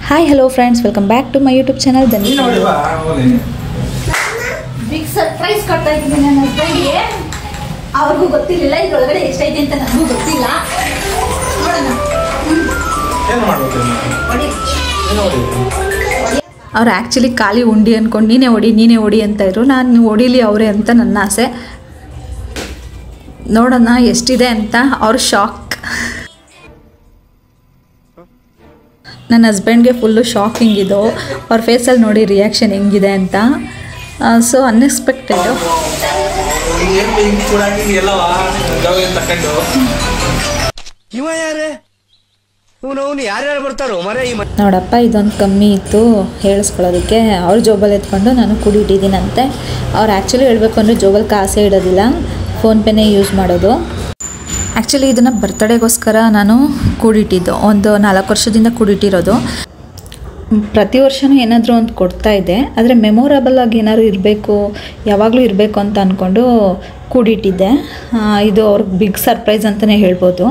Hi hello friends, welcome back to my YouTube channel. Big surprise ಕೊಡ್ತಾ ಇದ್ದೀನಿ ನನ್ನ ಹಸ್ಬೆಂಡ್ಗೆ. ಅವ್ರಿಗೂ ಗೊತ್ತಿರಲಿಲ್ಲ ಇದ್ರೊಳಗಡೆ ಎಷ್ಟೈತೆ ಅಂತ, ನನಗೂ ಗೊತ್ತಿಲ್ಲ. ನೋಡೋಣ. ಅವ್ರು ಆ್ಯಕ್ಚುಲಿ ಖಾಲಿ ಉಂಡಿ ಅಂದ್ಕೊಂಡು ನೀನೇ ಹೊಡಿ ಅಂತ ಇದ್ರು. ನಾನು ಹೊಡಿಲಿ ಅವರೇ ಅಂತ ನನ್ನ ಆಸೆ. ನೋಡೋಣ ಎಷ್ಟಿದೆ ಅಂತ. ಅವ್ರು ಶಾಕ್. ನನ್ನ ಹಸ್ಬೆಂಡ್ಗೆ ಫುಲ್ಲು ಶಾಕಿಂಗ್ ಇದು. ಅವ್ರ ಫೇಸಲ್ಲಿ ನೋಡಿ ರಿಯಾಕ್ಷನ್ ಹೆಂಗಿದೆ ಅಂತ. So unexpected. ನೋಡಪ್ಪ, ಇದೊಂದು ಕಮ್ಮಿ ಇತ್ತು ಹೇಳಿಸ್ಕೊಳ್ಳೋದಕ್ಕೆ. ಅವ್ರ ಜೋಬಲ್ಲಿ ಎತ್ಕೊಂಡು ನಾನು ಕೂಡಿಟ್ಟಿದ್ದೀನಂತೆ. ಅವ್ರು ಆ್ಯಕ್ಚುಲಿ ಹೇಳಬೇಕು ಅಂದರೆ ಜೋಬಲ್ಲಿ ಕಾಸೇ ಇಡೋದಿಲ್ಲ, ಫೋನ್ಪೇನೇ ಯೂಸ್ ಮಾಡೋದು. ಆ್ಯಕ್ಚುಲಿ ಇದನ್ನು ಬರ್ತಡೇಗೋಸ್ಕರ ನಾನು ಕೂಡಿಟ್ಟಿದ್ದು. ಒಂದು 4 ವರ್ಷದಿಂದ ಕೂಡಿಟ್ಟಿರೋದು. ಪ್ರತಿ ವರ್ಷವೂ ಏನಾದರೂ ಒಂದು ಕೊಡ್ತಾಯಿದ್ದೆ, ಆದರೆ ಮೆಮೊರಬಲ್ ಆಗಿ ಏನಾದ್ರು ಇರಬೇಕು, ಯಾವಾಗಲೂ ಇರಬೇಕು ಅಂತ ಅಂದ್ಕೊಂಡು ಕೂಡಿಟ್ಟಿದ್ದೆ. ಇದು ಅವ್ರಿಗೆ ಬಿಗ್ ಸರ್ಪ್ರೈಸ್ ಅಂತಲೇ ಹೇಳ್ಬೋದು.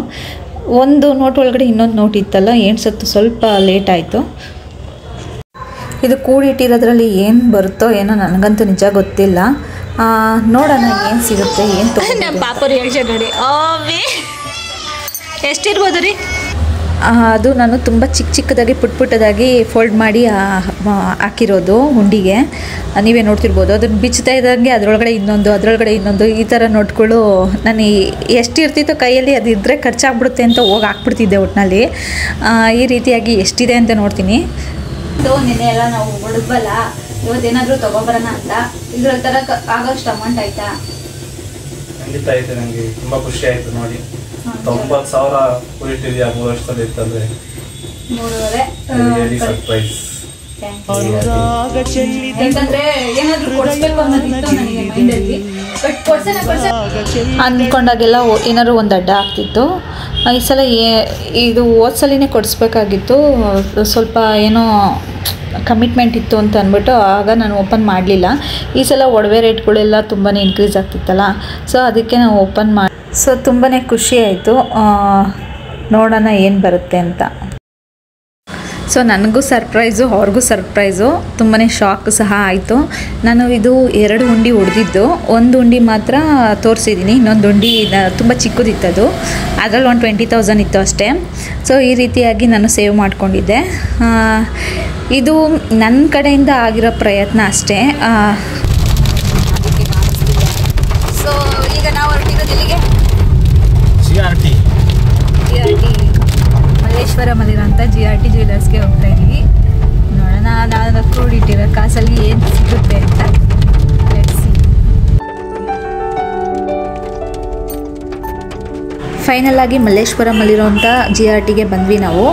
ಒಂದು ನೋಟ್ ಒಳಗಡೆ ಇನ್ನೊಂದು ನೋಟ್ ಇತ್ತಲ್ಲ, ಎಣ್ಸತ್ತು ಸ್ವಲ್ಪ ಲೇಟ್ ಆಯಿತು. ಇದು ಕೂಡಿಟ್ಟಿರೋದ್ರಲ್ಲಿ ಏನು ಬರುತ್ತೋ ಏನೋ ನನಗಂತೂ ನಿಜ ಗೊತ್ತಿಲ್ಲ. ನೋಡೋಣ ಏನು ಸಿಗುತ್ತೆ, ಏನು ನಮ್ಮ ಪಾಪ ರಿಯಾಕ್ಷನ್ ನೋಡಿ. ಎಷ್ಟಿರ್ಬೋದು ರೀ? ಅದು ನಾನು ತುಂಬ ಚಿಕ್ಕದಾಗಿ ಪುಟ್ಟದಾಗಿ ಫೋಲ್ಡ್ ಮಾಡಿ ಹಾಕಿರೋದು ಉಂಡಿಗೆ. ನೀವೇ ನೋಡ್ತಿರ್ಬೋದು. ಅದನ್ನು ಬಿಚ್ಚುತ್ತಾ ಇದ್ದಂಗೆ ಅದರೊಳಗಡೆ ಇನ್ನೊಂದು ಈ ಥರ ನೋಟ್ಗಳು ನಾನು ಎಷ್ಟಿರ್ತಿತ್ತೋ ಕೈಯಲ್ಲಿ ಅದು ಇದ್ದರೆ ಖರ್ಚಾಗ್ಬಿಡುತ್ತೆ ಅಂತ ಹೋಗಿ ಹಾಕ್ಬಿಡ್ತಿದ್ದೆ ಒಟ್ಟಿನಲ್ಲಿ. ಈ ರೀತಿಯಾಗಿ ಎಷ್ಟಿದೆ ಅಂತ ನೋಡ್ತೀನಿ. ನಿನ್ನೆ ಎಲ್ಲ ನಾವು ಹೊಡೆದ್ವಲ್ಲ, ಇವತ್ತೇನಾದರೂ ತೊಗೊಬರೋಣ ಅಂತ. ಇದ್ರಲ್ಲಿ ಥರ ಆಗೋಷ್ಟು ಅಮೌಂಟ್ ಆಯ್ತಾ? ಖಂಡಿತ ಐತೆ. ನನಗೆ ತುಂಬ ಖುಷಿ ಆಯಿತು ನೋಡಿ. 90,000 ಕೂಡಿಟ್ಟಿದ್ಯಾ 3 ವರ್ಷದಲ್ಲಿ ಇತ್ತಂದರೆ 3.5 ಸರ್ಪ್ರೈಸ್. ಯಾಕಂದ್ರೆ ಏನಾದರೂ ಕೊಡಿಸ್ಬೇಕು ಅನ್ನೋದಿತ್ತು ನನಗೆ ಮೈಂಡಲ್ಲಿ. ಬಟ್ ಅಂದ್ಕೊಂಡಾಗೆಲ್ಲ ಏನಾದ್ರು ಒಂದು ಅಡ್ಡ ಆಗ್ತಿತ್ತು. ಈ ಸಲ ಇದು ಹೋದ ಸಲಿನೇ ಕೊಡಿಸ್ಬೇಕಾಗಿತ್ತು. ಸ್ವಲ್ಪ ಏನೋ ಕಮಿಟ್ಮೆಂಟ್ ಇತ್ತು ಅಂತ ಅಂದ್ಬಿಟ್ಟು ಆಗ ನಾನು ಓಪನ್ ಮಾಡಲಿಲ್ಲ. ಈ ಸಲ ಒಡವೆ ರೇಟ್ಗಳೆಲ್ಲ ತುಂಬಾ ಇನ್ಕ್ರೀಸ್ ಆಗ್ತಿತ್ತಲ್ಲ, ಸೊ ಅದಕ್ಕೆ ನಾವು ಓಪನ್ ಮಾಡಿ. ಸೊ ತುಂಬಾ ಖುಷಿ ಆಯಿತು. ನೋಡೋಣ ಏನು ಬರುತ್ತೆ ಅಂತ. ಸೊ ನನಗೂ ಸರ್ಪ್ರೈಸು, ಅವ್ರಿಗೂ ಸರ್ಪ್ರೈಸು. ತುಂಬಾ ಶಾಕ್ ಸಹ ಆಯಿತು. ನಾನು ಇದು 2 ಉಂಡಿ ಹೊಡೆದಿದ್ದು. ಒಂದು ಉಂಡಿ ಮಾತ್ರ ತೋರಿಸಿದ್ದೀನಿ, ಇನ್ನೊಂದು ಉಂಡಿ ತುಂಬ ಚಿಕ್ಕದಿತ್ತದು. ಅದರಲ್ಲಿ ಒಂದು 20,000 ಇತ್ತು ಅಷ್ಟೇ. ಸೊ ಈ ರೀತಿಯಾಗಿ ನಾನು ಸೇವ್ ಮಾಡ್ಕೊಂಡಿದ್ದೆ. ಇದು ನನ್ನ ಕಡೆಯಿಂದ ಆಗಿರೋ ಪ್ರಯತ್ನ ಅಷ್ಟೇ. ಸೊ ಈಗ ನಾವು ಹೊರಟಿರೋದು ಇಲ್ಲಿಗೆ GRT ಮಲ್ಲೇಶ್ವರಮಲ್ಲಿರೋಂಥ GRT ಜ್ಯುವೆಲರ್ಸ್ಗೆ ಹೋಗ್ತಾ ಇದ್ದೀವಿ. ನೋಡೋಣ ನಾನು ಕೂಡಿಟ್ಟಿರೋ ಕಾಸಲ್ಲಿ ಏನು ಸಿಗುತ್ತೆ ಅಂತ. ಫೈನಲ್ ಆಗಿ ಮಲ್ಲೇಶ್ವರಮಲ್ಲಿರೋಂಥ GRTಗೆ ಬಂದ್ವಿ ನಾವು.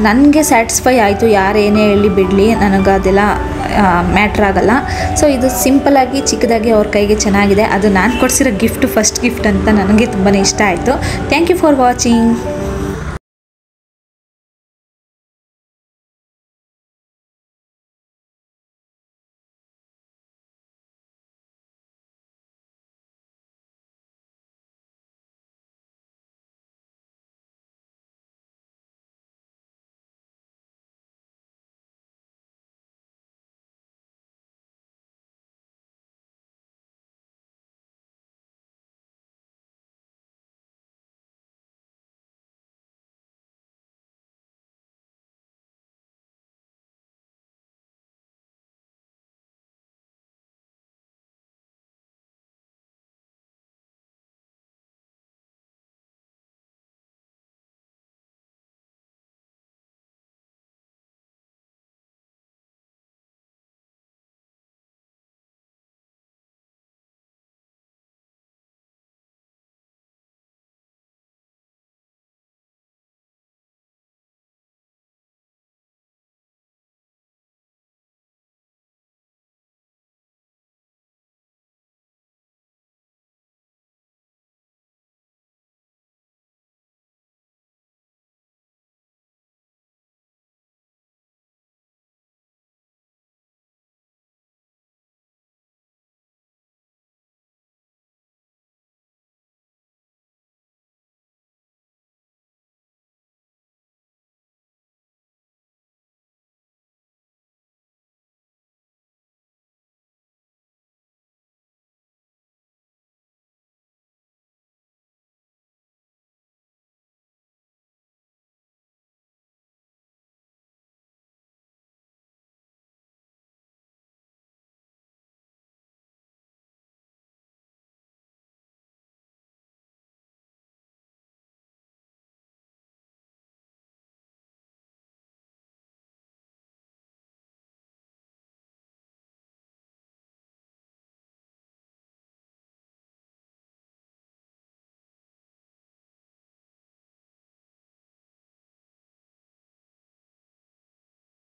ನನಗೆ ಸ್ಯಾಟಿಸ್ಫೈ ಆಯಿತು. ಯಾರೇನೇ ಹೇಳಿ ಬಿಡಲಿ, ನನಗೆ ಅದೆಲ್ಲ ಮ್ಯಾಟ್ರ್ ಆಗಲ್ಲ. ಸೊ ಇದು ಸಿಂಪಲ್ಲಾಗಿ ಚಿಕ್ಕದಾಗಿ ಅವ್ರ ಕೈಗೆ ಚೆನ್ನಾಗಿದೆ. ಅದು ನಾನು ಕೊಡಿಸಿರೋ ಫಸ್ಟ್ ಗಿಫ್ಟ್ ಅಂತ ನನಗೆ ತುಂಬಾ ಇಷ್ಟ ಆಯಿತು. Thank you for watching.